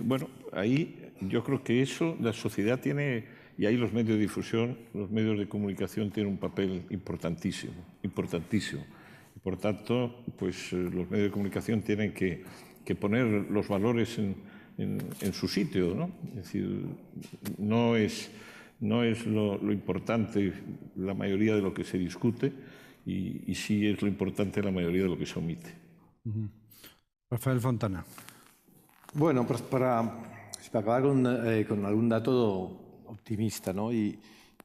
Bueno, ahí yo creo que eso la sociedad tiene, y ahí los medios de difusión, los medios de comunicación tienen un papel importantísimo, importantísimo. Y por tanto, pues los medios de comunicación tienen que poner los valores en su sitio, ¿no? Es decir, no es lo importante la mayoría de lo que se discute y sí es lo importante la mayoría de lo que se omite. Rafael Fontana. Bueno, pues para acabar con algún dato optimista, ¿no? Y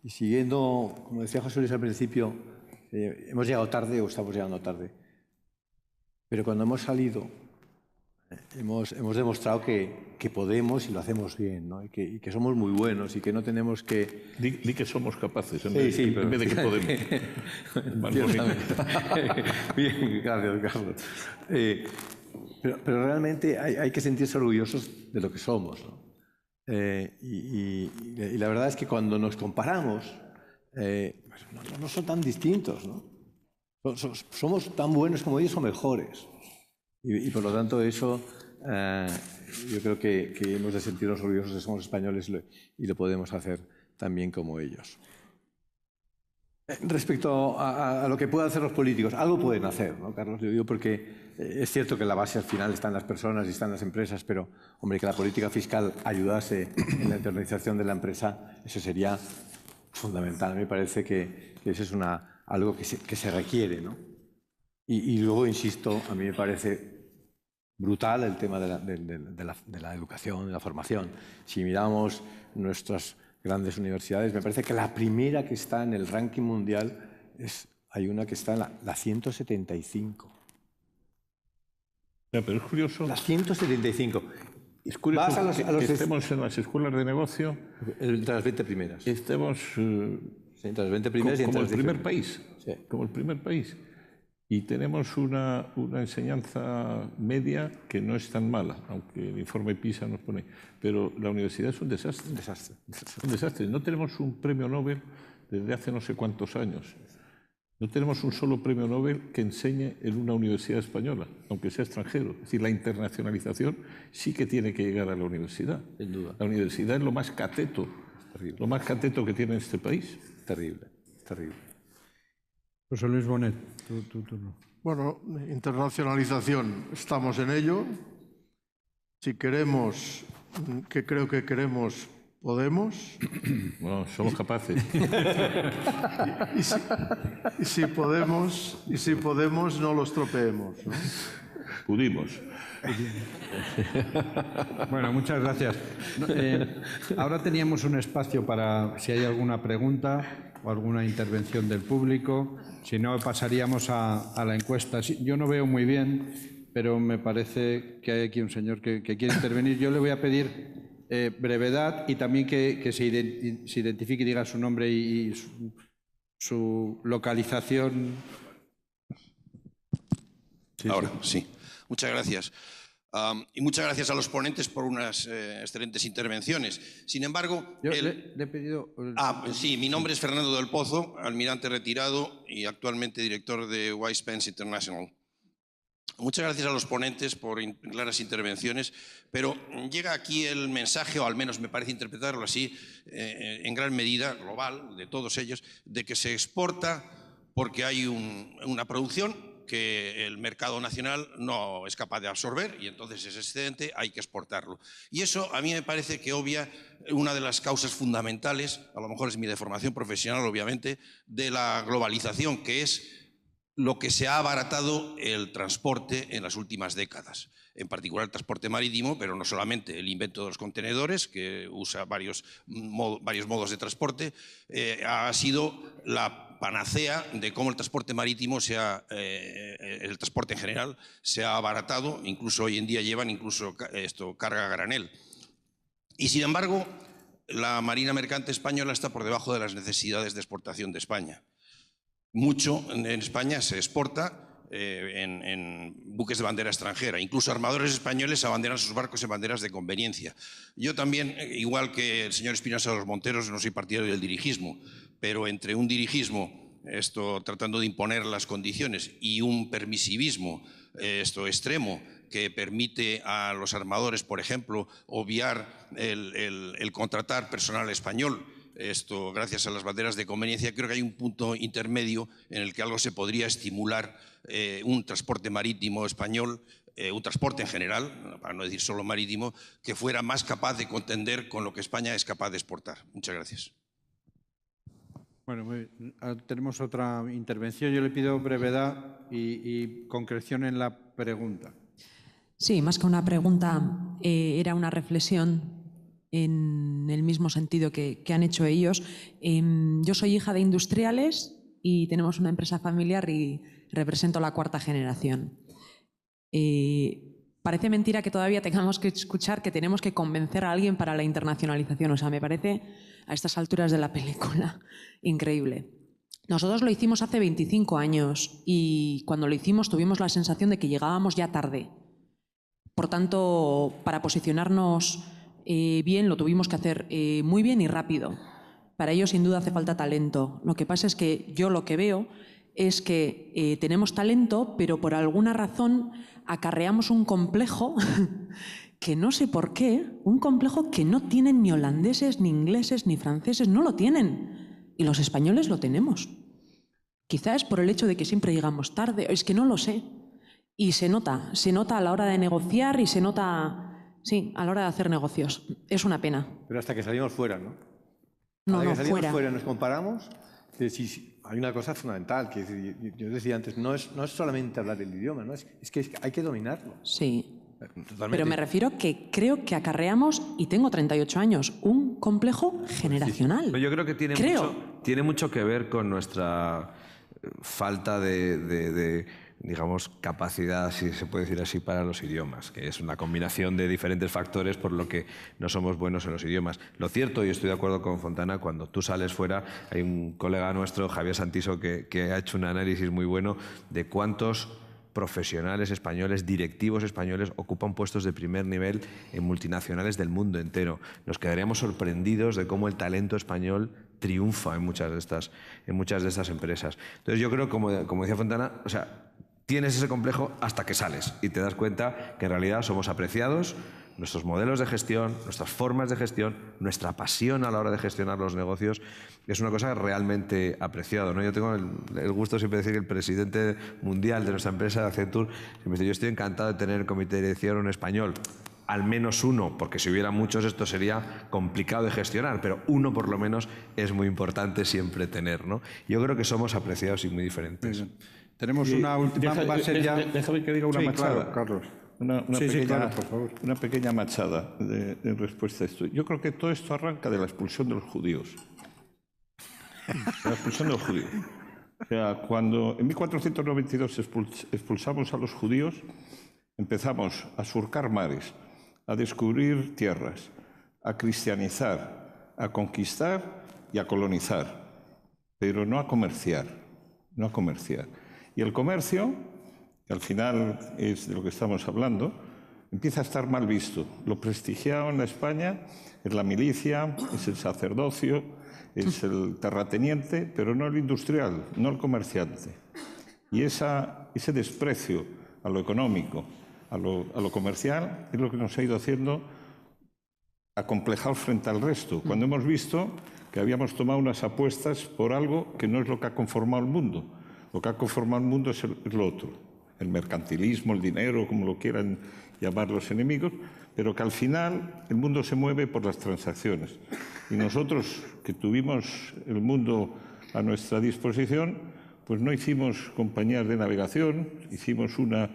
siguiendo, como decía José Luis al principio, hemos llegado tarde o estamos llegando tarde. Pero cuando hemos salido, hemos demostrado que podemos y lo hacemos bien, ¿no? Y que somos muy buenos y que no tenemos que... Di que somos capaces en Sí, vez de que podemos. Bien, gracias, Carlos. Pero realmente hay que sentirse orgullosos de lo que somos, ¿no? Y la verdad es que cuando nos comparamos, pues no son tan distintos, ¿no? Somos tan buenos como ellos o mejores. Y por lo tanto eso yo creo que hemos de sentirnos orgullosos de que somos españoles y lo podemos hacer también como ellos. Respecto a lo que pueden hacer los políticos, algo pueden hacer, ¿no, Carlos? Lo digo porque es cierto que la base al final está en las personas y está en las empresas, pero, hombre, que la política fiscal ayudase en la internalización de la empresa, eso sería fundamental. Me parece que eso es algo que se requiere, ¿no? Y luego, insisto, a mí me parece brutal el tema de la educación, de la formación. Si miramos nuestras grandes universidades, me parece que la primera que está en el ranking mundial hay una que está en la 175. Pero es curioso. La 175. Es curioso que estemos en las escuelas de negocio. Entre las 20 primeras. Estemos entre las 20 primeras y entre como las el primer 10 país. Sí. Como el primer país. Y tenemos una enseñanza media que no es tan mala, aunque el informe PISA nos pone. Pero la universidad es un desastre. Un desastre. Un desastre. No tenemos un premio Nobel desde hace no sé cuántos años. No tenemos un solo premio Nobel que enseñe en una universidad española, aunque sea extranjero. Es decir, la internacionalización sí que tiene que llegar a la universidad. Sin duda. La universidad es lo más cateto, lo más cateto que tiene este país. Terrible, terrible. José Luis Bonet, tu turno. Bueno, internacionalización, estamos en ello. Si queremos, que creo que queremos, podemos. Bueno, somos capaces. Y si podemos, no los tropeemos, ¿no? Pudimos. Bueno, muchas gracias. Ahora teníamos un espacio para, si hay alguna pregunta, o alguna intervención del público. Si no, pasaríamos a la encuesta. Sí, yo no veo muy bien, pero me parece que hay aquí un señor que quiere intervenir. Yo le voy a pedir brevedad y también que se identifique y diga su nombre y su localización. Ahora, sí. Muchas gracias. Y muchas gracias a los ponentes por unas excelentes intervenciones. Sin embargo... Yo le he pedido... sí, mi nombre es Fernando del Pozo, almirante retirado y actualmente director de Wise Pence International. Muchas gracias a los ponentes por claras intervenciones, pero llega aquí el mensaje, o al menos me parece interpretarlo así, en gran medida, global, de todos ellos, de que se exporta porque hay una producción que el mercado nacional no es capaz de absorber y entonces ese excedente hay que exportarlo. Y eso a mí me parece que obvia una de las causas fundamentales, a lo mejor es mi deformación profesional obviamente, de la globalización, que es lo que se ha abaratado el transporte en las últimas décadas. En particular el transporte marítimo, pero no solamente el invento de los contenedores, que usa varios modos de transporte, ha sido la panacea de cómo el transporte marítimo el transporte en general se ha abaratado, incluso hoy en día llevan carga a granel. Y sin embargo, la Marina Mercante española está por debajo de las necesidades de exportación de España. Mucho en España se exporta en buques de bandera extranjera. Incluso armadores españoles abanderan sus barcos en banderas de conveniencia. Yo también, igual que el señor Espinosa de los Monteros, no soy partidario del dirigismo, pero entre un dirigismo tratando de imponer las condiciones y un permisivismo extremo que permite a los armadores, por ejemplo, obviar el contratar personal español, gracias a las banderas de conveniencia, creo que hay un punto intermedio en el que algo se podría estimular un transporte marítimo español, un transporte en general, para no decir solo marítimo, que fuera más capaz de contender con lo que España es capaz de exportar. Muchas gracias. Bueno, tenemos otra intervención. Yo le pido brevedad y concreción en la pregunta. Sí, más que una pregunta, era una reflexión en el mismo sentido que han hecho ellos. Yo soy hija de industriales y tenemos una empresa familiar y represento la 4ª generación. Parece mentira que todavía tengamos que escuchar que tenemos que convencer a alguien para la internacionalización. O sea, me parece a estas alturas de la película increíble. Nosotros lo hicimos hace 25 años y cuando lo hicimos tuvimos la sensación de que llegábamos ya tarde. Por tanto, para posicionarnos bien, lo tuvimos que hacer muy bien y rápido. Para ello, sin duda, hace falta talento. Lo que pasa es que yo lo que veo es que tenemos talento, pero por alguna razón acarreamos un complejo que no sé por qué, un complejo que no tienen ni holandeses, ni ingleses, ni franceses, no lo tienen. Y los españoles lo tenemos. Quizá es por el hecho de que siempre llegamos tarde, es que no lo sé. Y se nota a la hora de negociar y se nota, sí, a la hora de hacer negocios. Es una pena. Pero hasta que salimos fuera, ¿no? No, hasta que salimos fuera. Nos comparamos. Sí, hay una cosa fundamental, que yo decía antes, no es solamente hablar el idioma, ¿no? Es que hay que dominarlo. Sí. Totalmente. Pero me refiero que creo que acarreamos, y tengo 38 años, un complejo generacional. Yo creo que tiene mucho que ver con nuestra falta de digamos, capacidad, si se puede decir así, para los idiomas, que es una combinación de diferentes factores por lo que no somos buenos en los idiomas. Lo cierto, y estoy de acuerdo con Fontana, cuando tú sales fuera, hay un colega nuestro, Javier Santiso, que ha hecho un análisis muy bueno de cuántos profesionales españoles, directivos españoles, ocupan puestos de primer nivel en multinacionales del mundo entero. Nos quedaríamos sorprendidos de cómo el talento español triunfa en muchas de estas empresas. Entonces yo creo, como decía Fontana, o sea, tienes ese complejo hasta que sales y te das cuenta que en realidad somos apreciados, nuestros modelos de gestión, nuestras formas de gestión, nuestra pasión a la hora de gestionar los negocios es una cosa realmente apreciada, ¿no? Yo tengo el gusto siempre de decir que el presidente mundial de nuestra empresa, Accenture, siempre dice, yo estoy encantado de tener el comité de dirección en español, al menos uno, porque si hubiera muchos esto sería complicado de gestionar, pero uno por lo menos es muy importante siempre tener, ¿no? Yo creo que somos apreciados y muy diferentes. Tenemos una última... Déjame que diga una machada. Claro, Carlos. Claro, por favor. Una pequeña machada de respuesta a esto. Yo creo que todo esto arranca de la expulsión de los judíos. La expulsión de los judíos. O sea, cuando en 1492 expulsamos a los judíos, empezamos a surcar mares, a descubrir tierras, a cristianizar, a conquistar y a colonizar, pero no a comerciar, no a comerciar. Y el comercio, que al final es de lo que estamos hablando, empieza a estar mal visto. Lo prestigiado en España es la milicia, es el sacerdocio, es el terrateniente, pero no el industrial, no el comerciante. Y ese desprecio a lo económico, a lo comercial, es lo que nos ha ido haciendo acomplejados frente al resto, cuando hemos visto que habíamos tomado unas apuestas por algo que no es lo que ha conformado el mundo. Lo que ha conformado el mundo es lo otro, el mercantilismo, el dinero, como lo quieran llamar los enemigos, pero que al final el mundo se mueve por las transacciones. Y nosotros, que tuvimos el mundo a nuestra disposición, pues no hicimos compañías de navegación, hicimos una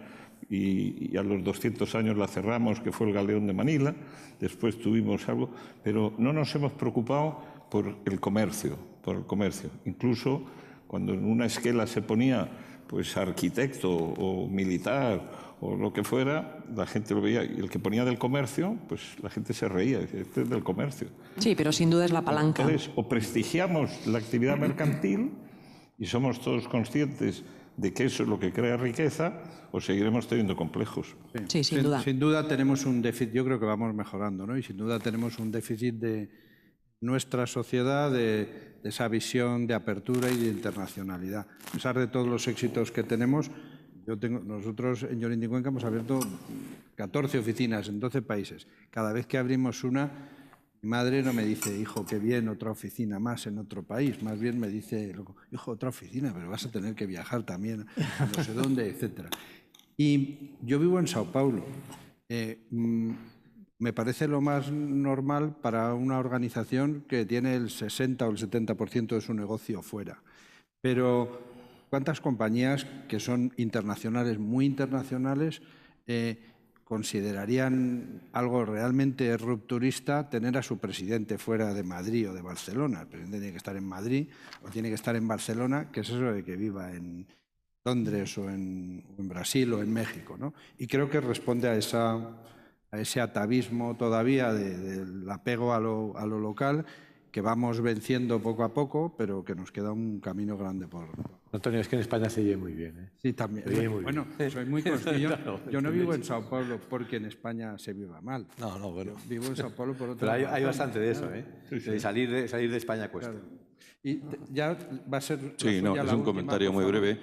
y a los 200 años la cerramos, que fue el Galeón de Manila, después tuvimos algo, pero no nos hemos preocupado por el comercio, Incluso cuando en una esquela se ponía pues arquitecto o militar o lo que fuera, la gente lo veía, y el que ponía del comercio, pues la gente se reía, decía, este es del comercio. Sí, pero sin duda es la palanca. Entonces, o prestigiamos la actividad mercantil y somos todos conscientes de que eso es lo que crea riqueza, o seguiremos teniendo complejos. Sí, sin duda. Sin duda tenemos un déficit, yo creo que vamos mejorando, ¿no? Y sin duda tenemos un déficit de nuestra sociedad, de esa visión de apertura y de internacionalidad. A pesar de todos los éxitos que tenemos, nosotros en Llorente y Cuenca hemos abierto 14 oficinas en 12 países. Cada vez que abrimos una, mi madre no me dice, hijo, qué bien, otra oficina más en otro país. Más bien me dice, hijo, otra oficina, pero vas a tener que viajar también a no sé dónde, etc. Y yo vivo en Sao Paulo. Me parece lo más normal para una organización que tiene el 60 o el 70% de su negocio fuera. Pero ¿cuántas compañías que son internacionales, muy internacionales, considerarían algo realmente rupturista tener a su presidente fuera de Madrid o de Barcelona? El presidente tiene que estar en Madrid o tiene que estar en Barcelona, que es eso de que viva en Londres o en Brasil o en México, ¿no? Y creo que responde a ese atavismo todavía del apego a lo local, que vamos venciendo poco a poco, pero que nos queda un camino grande por... Antonio, es que en España se vive muy bien, ¿eh? Sí, también. Bueno, soy muy consciente. Yo no vivo en Sao Paulo porque en España se viva mal. No, bueno. Yo vivo en Sao Paulo por otra Pero hay razón. bastante de eso, ¿eh? De salir de España cuesta. Claro. Y ya va a ser... Sí, no, es un comentario muy breve.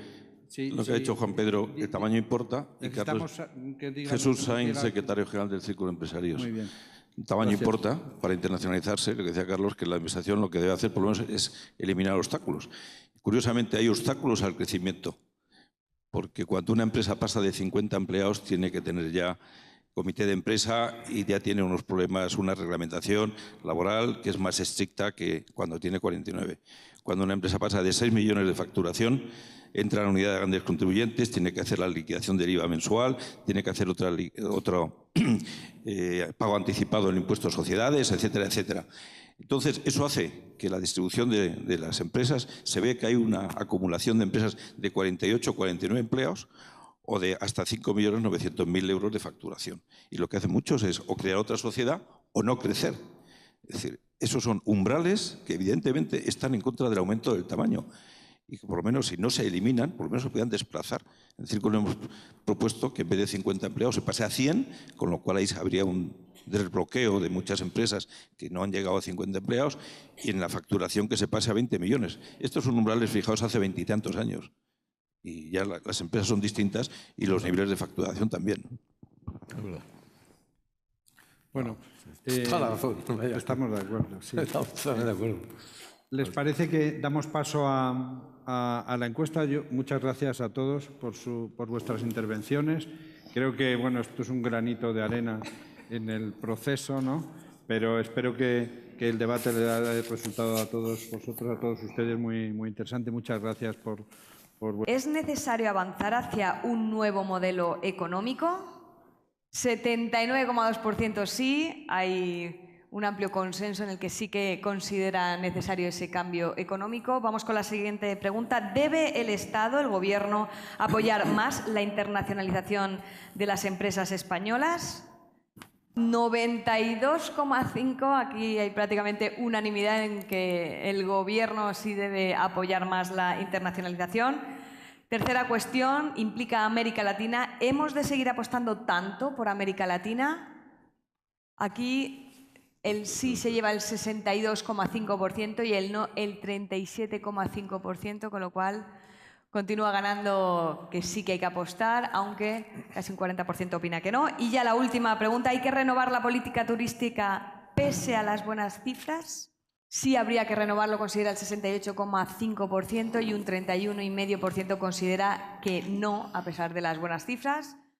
Sí, Lo que ha dicho Juan Pedro, el tamaño importa. Y Carlos, Jesús Sainz, secretario general del Círculo de Empresarios. Muy bien. El tamaño importa para internacionalizarse. Lo que decía Carlos, que la administración lo que debe hacer por lo menos es eliminar obstáculos. Curiosamente, hay obstáculos al crecimiento, porque cuando una empresa pasa de 50 empleados tiene que tener ya comité de empresa y ya tiene unos problemas, una reglamentación laboral que es más estricta que cuando tiene 49. Cuando una empresa pasa de 6 millones de facturación, entra en la unidad de grandes contribuyentes, tiene que hacer la liquidación del IVA mensual, tiene que hacer otro pago anticipado en el impuesto a sociedades, etcétera, etcétera. Entonces, eso hace que la distribución de las empresas se ve que hay una acumulación de empresas de 48 o 49 empleados o de hasta 5.900.000 euros de facturación. Y lo que hacen muchos es o crear otra sociedad o no crecer. Es decir, esos son umbrales que evidentemente están en contra del aumento del tamaño y que por lo menos si no se eliminan, por lo menos se puedan desplazar. En el Círculo hemos propuesto que en vez de 50 empleados se pase a 100, con lo cual ahí habría un desbloqueo de muchas empresas que no han llegado a 50 empleados y en la facturación que se pase a 20 millones. Estos son umbrales fijados hace 20 y tantos años. Y ya las empresas son distintas y los niveles de facturación también. Es verdad. Bueno, Toda la razón. estamos de acuerdo. Sí. Estamos totalmente de acuerdo. ¿Les parece que damos paso a la encuesta? Muchas gracias a todos por vuestras intervenciones. Creo que bueno, esto es un granito de arena en el proceso, ¿no? Pero espero que el debate le dé resultado a todos vosotros, a todos ustedes, muy, muy interesante. Muchas gracias por ¿Es necesario avanzar hacia un nuevo modelo económico? 79,2% sí, hay un amplio consenso en el que sí que considera necesario ese cambio económico. Vamos con la siguiente pregunta. ¿Debe el Estado, el Gobierno, apoyar más la internacionalización de las empresas españolas? 92,5%. Aquí hay prácticamente unanimidad en que el Gobierno sí debe apoyar más la internacionalización. Tercera cuestión, implica América Latina. ¿Hemos de seguir apostando tanto por América Latina? Aquí el sí se lleva el 62,5% y el no el 37,5%, con lo cual continúa ganando que sí que hay que apostar, aunque casi un 40% opina que no. Y ya la última pregunta, ¿hay que renovar la política turística pese a las buenas cifras? Sí habría que renovarlo, considera el 68,5% y un 31,5% considera que no, a pesar de las buenas cifras.